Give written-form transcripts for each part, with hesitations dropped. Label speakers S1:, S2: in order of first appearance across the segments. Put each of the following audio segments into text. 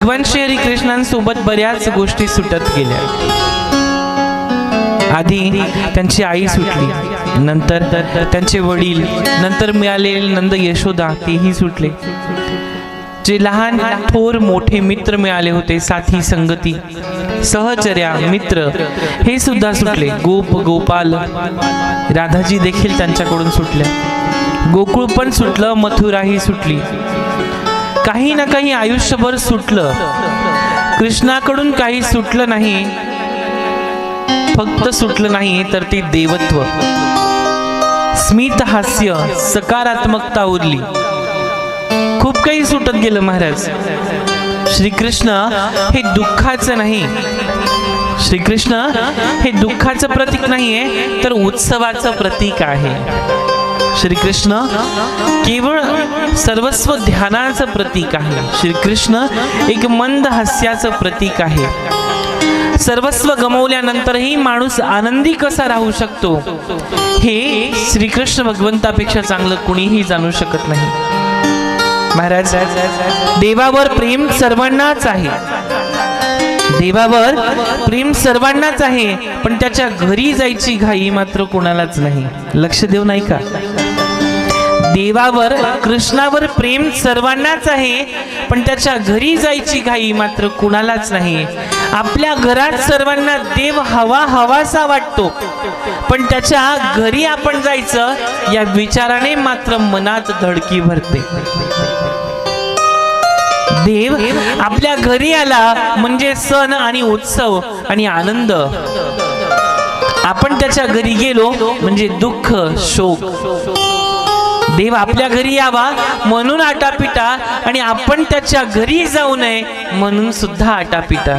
S1: भगवान श्री हरी कृष्णांसोबत बऱ्याच गोष्टी सुटत गेल्या। आधी त्यांची आई सुटली, नंतर त्यांचे वडील, नंतर मिळालेले नंद यशोदा तेही सुटले। जे लहान थोर मोठे मित्र मिळाले होते, साथी संगती सहचर्या मित्र, हे सुद्धा सुटले। गोप गोपाल राधाजी देखील त्यांच्याकडून सुटल्या। गोकुळ पण सुटलं, मथुराही सुटली। काही ना काही आयुष्यभर सुटलं। कृष्णाकडून काही सुटलं नाही, फक्त सुटलं नाही तर ते देवत्व, स्मित हास्य, सकारात्मकता उरली। खूप काही सुटत गेलं महाराज। श्रीकृष्ण हे दुःखाचं नाही, श्रीकृष्ण हे दुःखाचं प्रतीक नाहीये, तर उत्सवाचं प्रतीक आहे। श्रीकृष्ण केवळ सर्वस्व ध्यानाचं प्रतीक आहे। श्रीकृष्ण एक मंद हास्याचं प्रतीक आहे। सर्वस्व गमावल्यानंतरही माणूस आनंदी कसा राहू शकतो, हे श्रीकृष्ण भगवंतापेक्षा चांगलं कुणीही जाणू शकत नाही। महाराज, देवावर प्रेम सर्वांनाच आहे, देवावर प्रेम सर्वांनाच आहे, पण त्याच्या घरी जायची घाई मात्र कोणालाच नाही। लक्ष देऊ नाही का? देवावर कृष्णावर प्रेम सर्वांनाच आहे, पण त्याच्या घरी जायची घाई मात्र कुणालाच नाही। आपल्या घरात सर्वांना देव हवा हवासा वाटतो, पण त्याच्या घरी आपण जायचं या विचाराने मात्र मनात धडकी भरते। देव आपल्या घरी आला म्हणजे सण आणि उत्सव आणि आनंद। आपण त्याच्या घरी गेलो म्हणजे दुःख शोक। देव आपल्या घरी यावा म्हणून आटापिटा, आणि आपण त्याच्या घरी जाऊ नये म्हणून सुद्धा आटापिटा।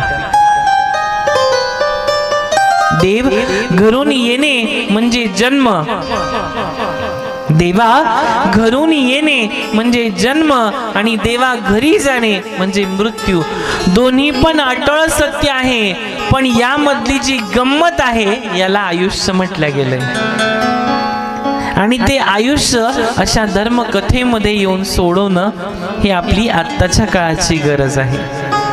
S1: देव घरून येणे म्हणजे जन्म, देवा घरून येणे म्हणजे जन्म, आणि देवा घरी जाणे म्हणजे मृत्यू। दोन्ही पण अटळ सत्य आहे, पण यामधली जी गंमत आहे याला आयुष्य म्हटलं गेलंय। आणि ते आयुष्य अशा धर्मकथेमध्ये येऊन सोडवणं ही आपली आत्ताच्या काळाची गरज आहे।